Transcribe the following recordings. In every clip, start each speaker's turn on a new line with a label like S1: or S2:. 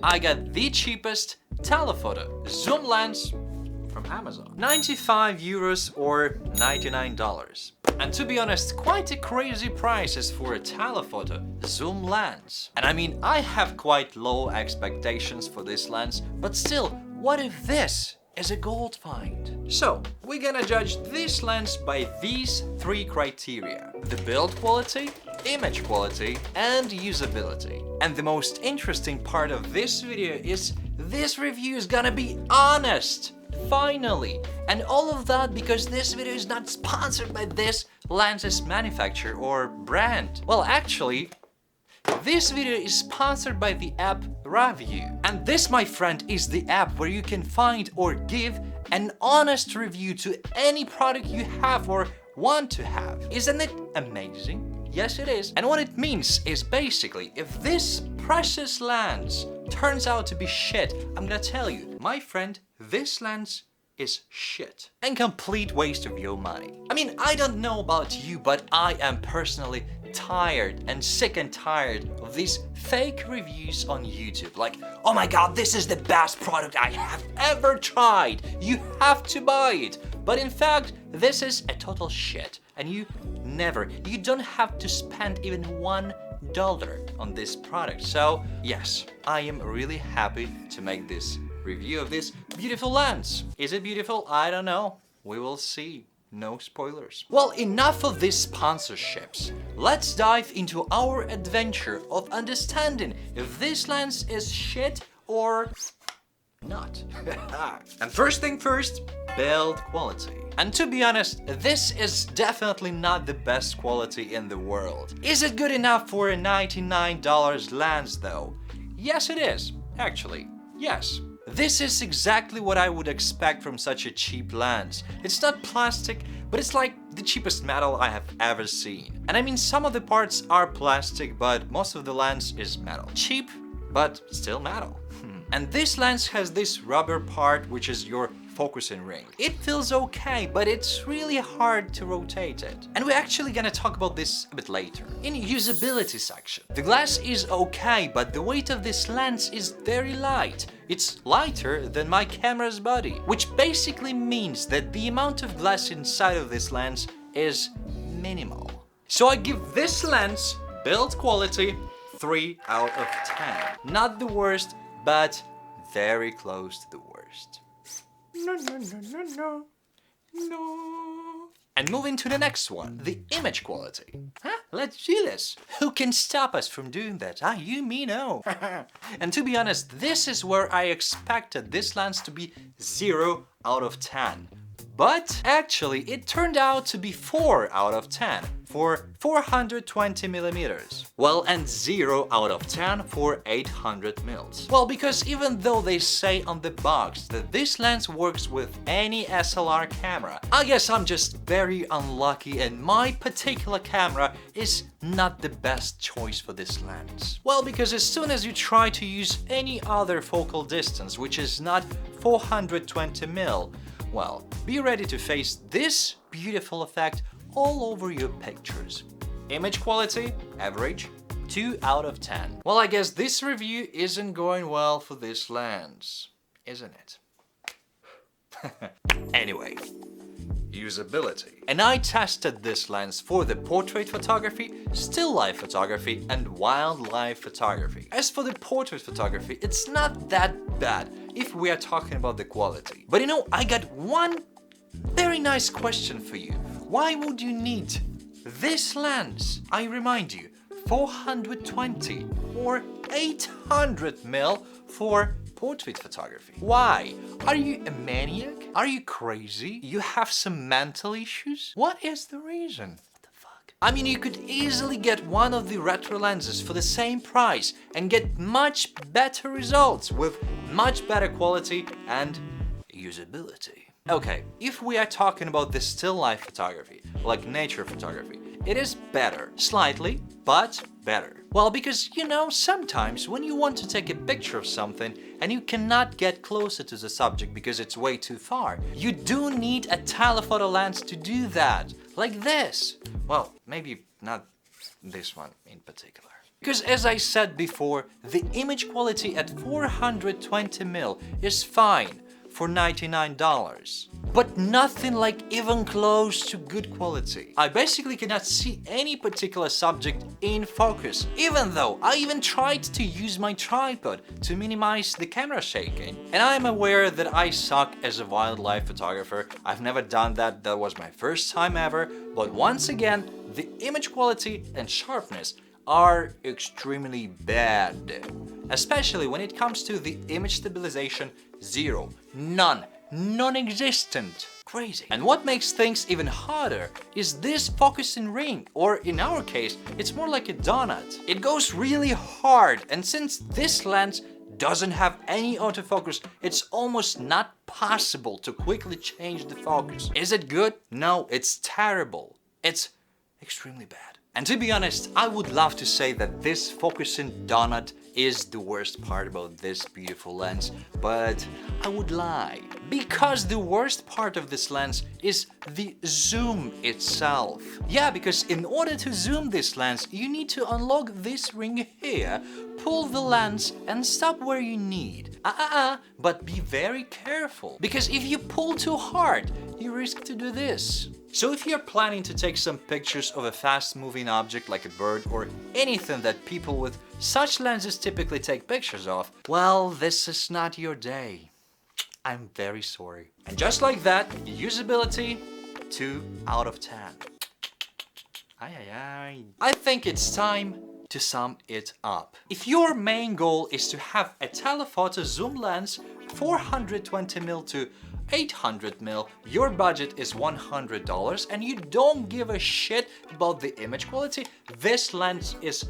S1: I got the cheapest telephoto zoom lens from Amazon. 95 euros or $99. And to be honest, quite a crazy prices for a telephoto zoom lens. And I mean, I have quite low expectations for this lens, but still, what if this is a gold find? So, we're gonna judge this lens by these three criteria: the build quality, image quality, and usability. And the most interesting part of this video is this review is gonna be honest! Finally! And all of that because this video is not sponsored by this lens's manufacturer or brand. Well, actually, this video is sponsored by the app Raviewapp. And this, my friend, is the app where you can find or give an honest review to any product you have or want to have. Isn't it amazing? Yes, it is. And what it means is basically, if this precious lens turns out to be shit, I'm gonna tell you, my friend, this lens is shit and complete waste of your money. I mean, I don't know about you, but I am personally tired and sick and tired of these fake reviews on YouTube. Like, oh my god, this is the best product I have ever tried. You have to buy it. But in fact, this is a total shit. And you don't have to spend even $1 on this product. So yes, I am really happy to make this review of this beautiful lens. Is it beautiful? I don't know. We will see. No spoilers. Well, enough of these sponsorships. Let's dive into our adventure of understanding if this lens is shit or not. And first thing first, build quality. And to be honest, this is definitely not the best quality in the world. Is it good enough for a $99 lens though? Yes, it is. Actually, yes. This is exactly what I would expect from such a cheap lens. It's not plastic, but it's like the cheapest metal I have ever seen. And I mean, some of the parts are plastic, but most of the lens is metal. Cheap, but still metal. And this lens has this rubber part, which is your focusing ring. It feels okay, but it's really hard to rotate it. And we're actually gonna talk about this a bit later. In usability section, the glass is okay, but the weight of this lens is very light. It's lighter than my camera's body, which basically means that the amount of glass inside of this lens is minimal. So I give this lens build quality 3 out of 10. Not the worst, but very close to the worst. No. And moving to the next one, the image quality. Huh? Let's do this. Who can stop us from doing that? Ah, you, me, no. And to be honest, this is where I expected this lens to be 0 out of 10. But actually, it turned out to be 4 out of 10 for 420 millimeters. Well, and 0 out of 10 for 800 mils. Well, because even though they say on the box that this lens works with any SLR camera, I guess I'm just very unlucky and my particular camera is not the best choice for this lens. Well, because as soon as you try to use any other focal distance, which is not 420 mil, well, be ready to face this beautiful effect all over your pictures. Image quality, average, 2 out of 10. Well, I guess this review isn't going well for this lens, isn't it? Anyway, usability. And I tested this lens for the portrait photography, still life photography, and wildlife photography. As for the portrait photography, it's not that bad if we are talking about the quality. But you know, I got one very nice question for you. Why would you need this lens? I remind you, 420 or 800 mil for portrait photography. Why? Are you a maniac? Are you crazy? You have some mental issues? What is the reason? What the fuck? I mean, you could easily get one of the retro lenses for the same price and get much better results with much better quality and usability. Okay, if we are talking about the still life photography, like nature photography, it is better. Slightly, but better. Well, because, you know, sometimes when you want to take a picture of something and you cannot get closer to the subject because it's way too far, you do need a telephoto lens to do that. Like this. Well, maybe not this one in particular. Because as I said before, the image quality at 420mm is fine for $99. But nothing like even close to good quality. I basically cannot see any particular subject in focus, even though I even tried to use my tripod to minimize the camera shaking. And I'm aware that I suck as a wildlife photographer. I've never done that, that was my first time ever. But once again, the image quality and sharpness are extremely bad. Especially when it comes to the image stabilization, zero, none, non-existent. Crazy. And what makes things even harder is this focusing ring, or in our case, it's more like a donut. It goes really hard, and since this lens doesn't have any autofocus, it's almost not possible to quickly change the focus. Is it good? No, it's terrible. It's extremely bad. And to be honest, I would love to say that this focusing donut is the worst part about this beautiful lens, but I would lie. Because the worst part of this lens is the zoom itself. Yeah, because in order to zoom this lens, you need to unlock this ring here, pull the lens and stop where you need. But be very careful, because if you pull too hard, you risk to do this. So if you're planning to take some pictures of a fast-moving object like a bird or anything that people with such lenses typically take pictures of, well, this is not your day. I'm very sorry. And just like that, usability, 2 out of 10. I think it's time to sum it up. If your main goal is to have a telephoto zoom lens 420mm to 800mm, your budget is $100 and you don't give a shit about the image quality, this lens is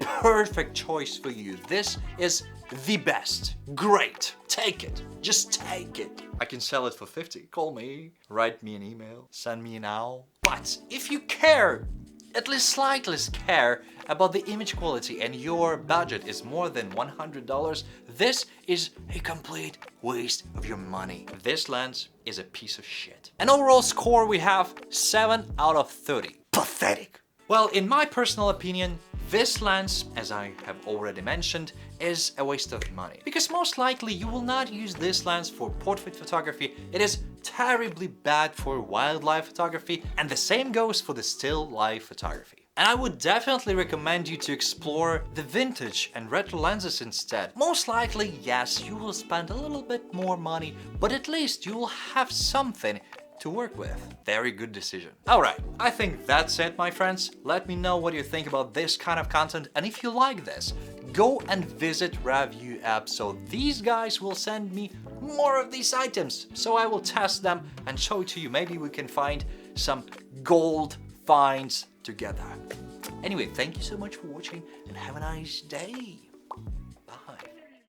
S1: perfect choice for you. This is the best. Great. Take it. Just take it. I can sell it for 50. Call me. Write me an email. Send me an owl. But if you care, at least slightly care about the image quality and your budget is more than $100, this is a complete waste of your money. This lens is a piece of shit. An overall score we have 7 out of 30. Pathetic. Well, in my personal opinion, this lens, as I have already mentioned, is a waste of money. Because most likely you will not use this lens for portrait photography. It is terribly bad for wildlife photography, and the same goes for the still life photography. And I would definitely recommend you to explore the vintage and retro lenses instead. Most likely, yes, you will spend a little bit more money, but at least you will have something to work with. Very good decision. Alright, I think that's it, my friends. Let me know what you think about this kind of content, and if you like this, go and visit Raviewapp, so these guys will send me more of these items, so I will test them and show it to you. Maybe we can find some gold finds together. Anyway, thank you so much for watching and have a nice day. Bye.